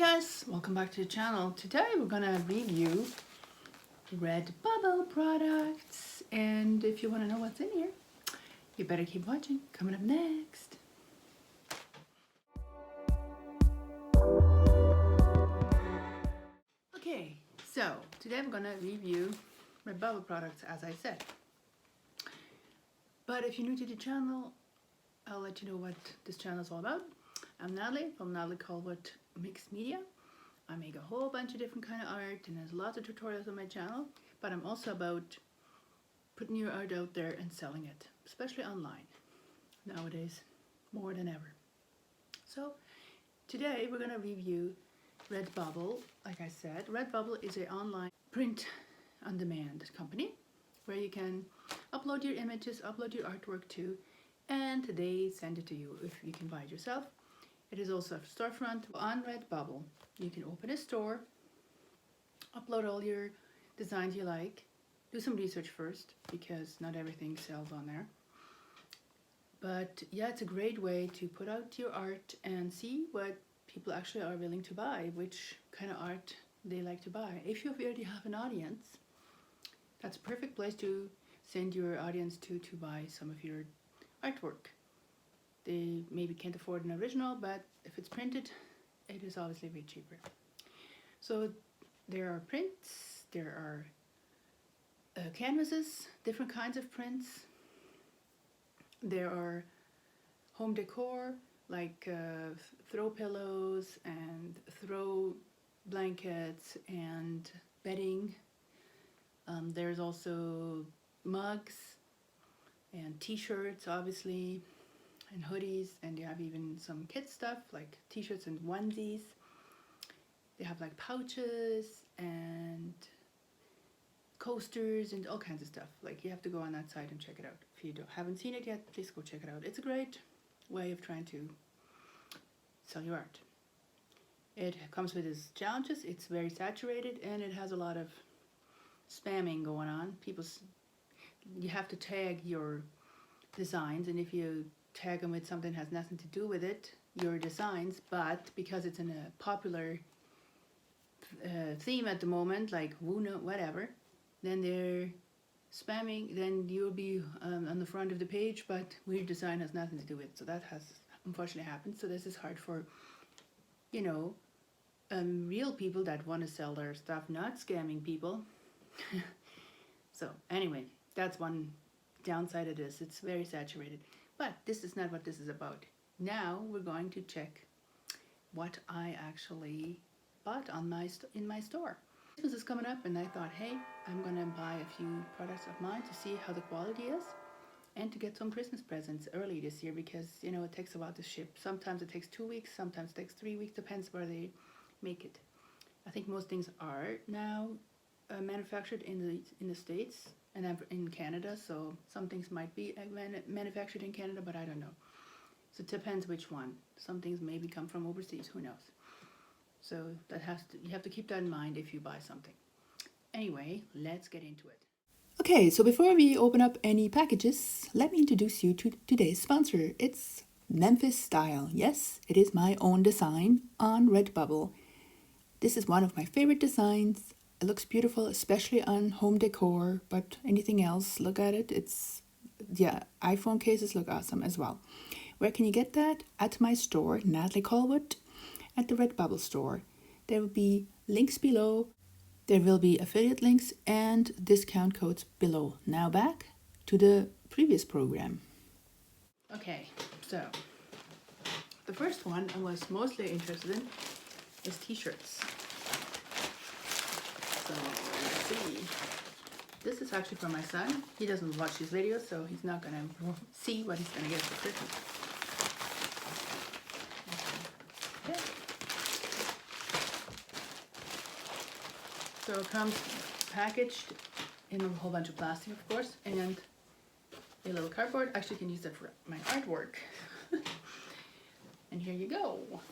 guys, welcome back to the channel. Today we're gonna review RedBubble products, and if you want to know what's in here, you better keep watching. Coming up next. Okay, so today I'm gonna review RedBubble products, as I said. But if you're new to the channel, I'll let you know what this channel is all about. I'm Natalie from Natalie Colbert Mixed Media. I make a whole bunch of different kind of art, and there's lots of tutorials on my channel, but I'm also about putting your art out there and selling it, especially online nowadays more than ever. So today we're going to review RedBubble. Like I said, RedBubble is an online print on demand company where you can upload your images, upload your artwork to, and they send it to you if you can buy it yourself. It is also a storefront on RedBubble. You can open a store, upload all your designs you like, do some research first because not everything sells on there. But yeah, it's a great way to put out your art and see what people actually are willing to buy, which kind of art they like to buy. If you already have an audience, that's a perfect place to send your audience to buy some of your artwork. They maybe can't afford an original, but if it's printed, it is obviously way cheaper. So there are prints, there are canvases, different kinds of prints. There are home decor, like throw pillows and throw blankets and bedding. There's also mugs and t-shirts, obviously, and hoodies, and they have even some kids stuff like t-shirts and onesies. They have like pouches and coasters and all kinds of stuff. Like, you have to go on that site and check it out. If you haven't seen it yet, please go check it out. It's a great way of trying to sell your art. It comes with its challenges. It's very saturated and it has a lot of spamming going on. You have to tag your designs, and if you tag them with something that has nothing to do with it, your designs, but because it's in a popular theme at the moment, like whatever, then they're spamming, then you'll be on the front of the page, but your design has nothing to do with it. So that has unfortunately happened. So this is hard for, real people that want to sell their stuff, not scamming people. So anyway, that's one downside of this. It's very saturated. But this is not what this is about. Now we're going to check what I actually bought in my store. Christmas is coming up, and I thought, hey, I'm going to buy a few products of mine to see how the quality is and to get some Christmas presents early this year because, it takes a while to ship. Sometimes it takes 2 weeks, sometimes it takes 3 weeks, depends where they make it. I think most things are now manufactured in the States and in Canada, so some things might be manufactured in Canada, but I don't know. So it depends which one. Some things maybe come from overseas, who knows. So you have to keep that in mind if you buy something. Anyway, let's get into it. Okay, so before we open up any packages, let me introduce you to today's sponsor. It's Memphis Style. Yes, it is my own design on RedBubble. This is one of my favorite designs. It looks beautiful, especially on home decor, but anything else, look at it. iPhone cases look awesome as well. Where can you get that? At my store, Natalie Colbert, at the RedBubble store. There will be links below. There will be affiliate links and discount codes below. Now back to the previous program. Okay, so the first one I was mostly interested in is t-shirts. So let's see. This is actually for my son. He doesn't watch these videos, so he's not gonna see what he's gonna get for Christmas. Okay. So it comes packaged in a whole bunch of plastic, of course, and a little cardboard. Actually, you can use that for my artwork. And here you go.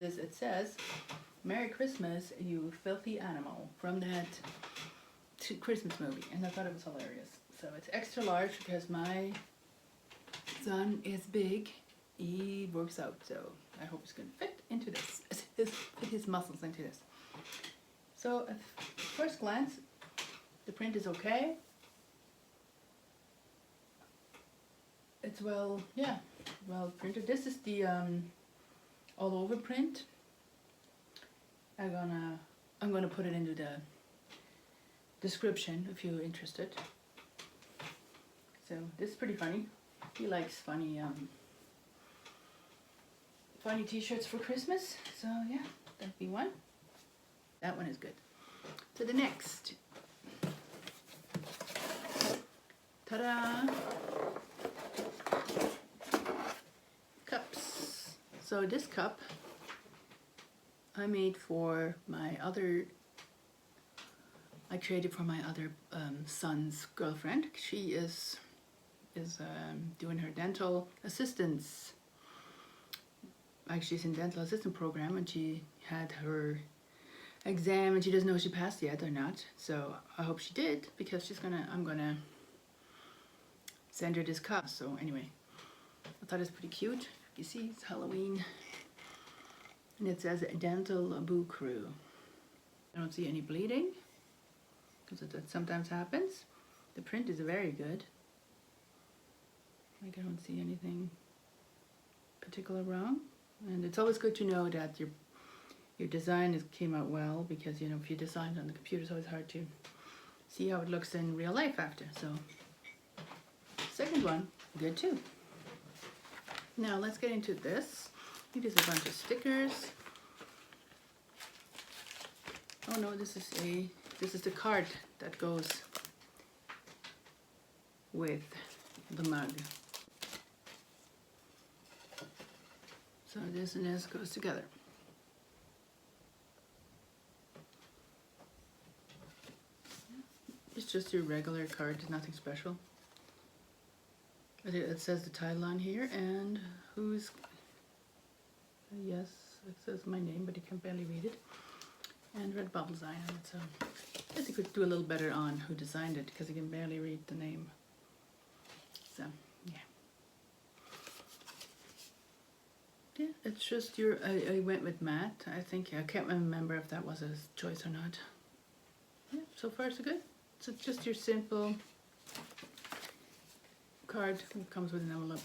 It says, "Merry Christmas, you filthy animal," from that Christmas movie, and I thought it was hilarious. So it's extra large because my son is big. He works out, so I hope it's going to fit into this. Fit his muscles into this. So at first glance, the print is okay. It's well printed. This is the all over print. I'm gonna put it into the description if you're interested. So this is pretty funny. He likes funny funny t-shirts for Christmas. So yeah, that'd be one. That one is good. So the next. Ta-da! Cups. So this cup I made for my other, I created for my other son's girlfriend. She is doing her dental assistance. Like she's in dental assistant program, and she had her exam and she doesn't know if she passed yet or not. So I hope she did, because I'm gonna send her this cup. So anyway, I thought it's pretty cute. You see, it's Halloween. And it says Dental Boo Crew. I don't see any bleeding, because that sometimes happens. The print is very good. Like I don't see anything particular wrong. And it's always good to know that your design came out well, because you know, if you design on the computer, it's always hard to see how it looks in real life after. So second one, good too. Now let's get into this. I think there's a bunch of stickers. Oh no, this is the card that goes with the mug. So this and this goes together. It's just your regular card, nothing special. It says the title on here and who's, yes, it says my name, but you can barely read it. And RedBubble design on it, so I guess you could do a little better on who designed it, because you can barely read the name. So, yeah. Yeah, it's just I went with matte. I think, I can't remember if that was a choice or not. Yeah, so far so good. So it's just your simple card. It comes with an envelope.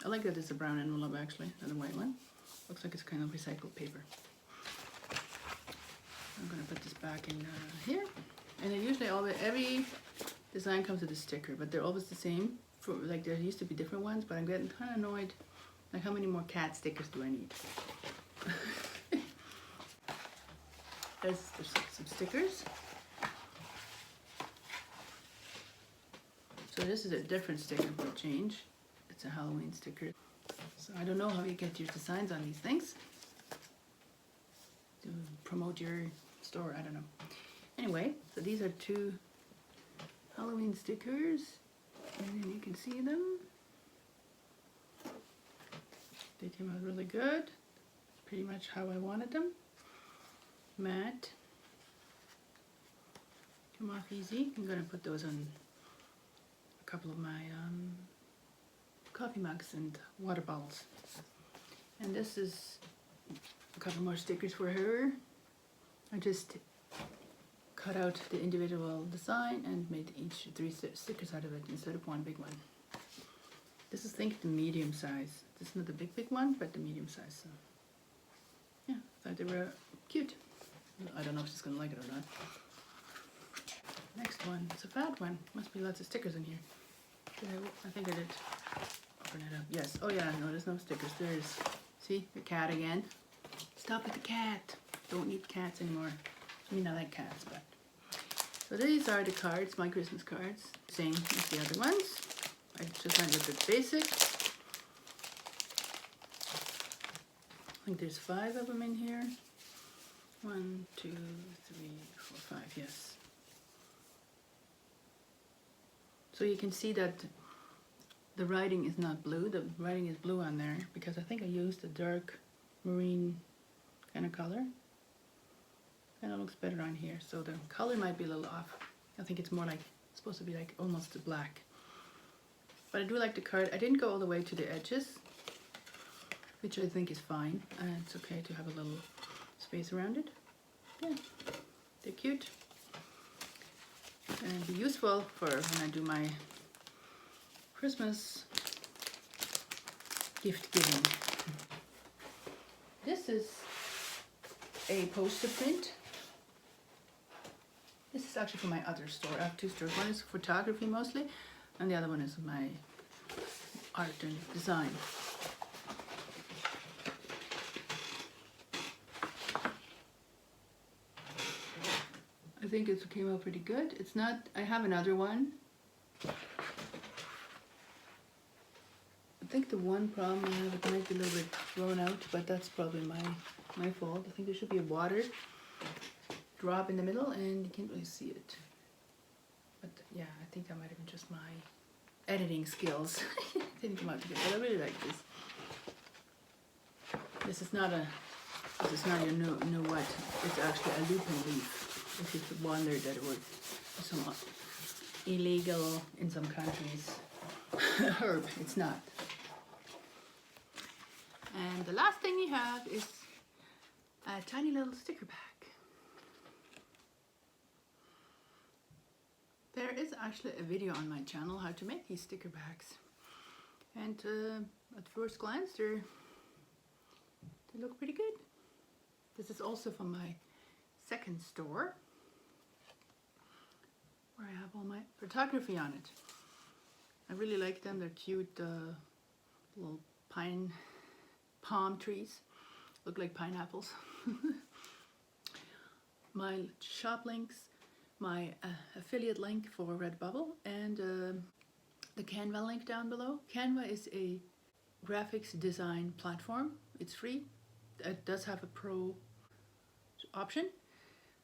I like that it's a brown envelope actually, not a white one. Looks like it's kind of recycled paper. I'm gonna put this back in here. And usually every design comes with a sticker, but they're always the same. Like there used to be different ones, but I'm getting kind of annoyed. Like how many more cat stickers do I need? There's some stickers. So this is a different sticker for a change. It's a Halloween sticker. So I don't know how you get your designs on these things. To promote your store, I don't know. Anyway, so these are 2 Halloween stickers. And then you can see them. They came out really good. Pretty much how I wanted them. Matte. Come off easy. I'm gonna put those on a couple of my coffee mugs and water bottles. And this is a couple more stickers for her. I just cut out the individual design and made each 3 stickers out of it instead of one big one. This is, I think, the medium size. This is not the big one, but the medium size. So yeah, thought they were cute. I don't know if she's gonna like it or not. Next one, it's a fat one. Must be lots of stickers in here. I think I did open it up. Yes. Oh yeah, no, there's no stickers. There's, see, the cat again. Stop with the cat. Don't need cats anymore. I mean, I like cats, but. So these are the cards, my Christmas cards. Same as the other ones. I just went with the basic. I think there's 5 of them in here. 1, 2, 3, 4, 5, yes. So you can see that the writing is not blue. The writing is blue on there because I think I used a dark marine kind of color. Kind of looks better on here. So the color might be a little off. I think it's more like, it's supposed to be like almost black. But I do like the card. I didn't go all the way to the edges, which I think is fine. It's okay to have a little space around it. Yeah, they're cute. And be useful for when I do my Christmas gift giving. This is a poster print. This is actually from my other store. I have two stores. One is photography mostly, and the other one is my art and design. I think it came out pretty good. It's not, I have another one. I think the one problem I have, it might be a little bit thrown out, but that's probably my fault. I think there should be a water drop in the middle and you can't really see it. But yeah, I think that might have been just my editing skills. Didn't come out good, but I really like this. This is not your know what. It's actually a lupin leaf. If you wondered that it was somewhat illegal in some countries herb, it's not. And the last thing you have is a tiny little sticker pack. There is actually a video on my channel how to make these sticker packs, and at first glance they look pretty good. This is also from my second store where I have all my photography on it. I really like them. They're cute little palm trees, look like pineapples. My shop links, my affiliate link for RedBubble, and the Canva link down below. Canva is a graphics design platform. It's free. It does have a pro option,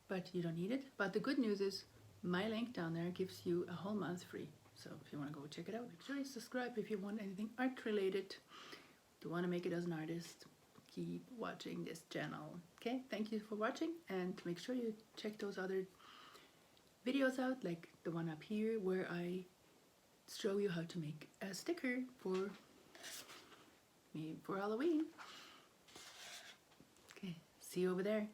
but you don't need it. But the good news is my link down there gives you a whole month free. So if you want to go check it out, make sure you subscribe if you want anything art related. If you want to make it as an artist, keep watching this channel. Okay, thank you for watching, and make sure you check those other videos out, like the one up here where I show you how to make a sticker for Halloween. Okay, see you over there.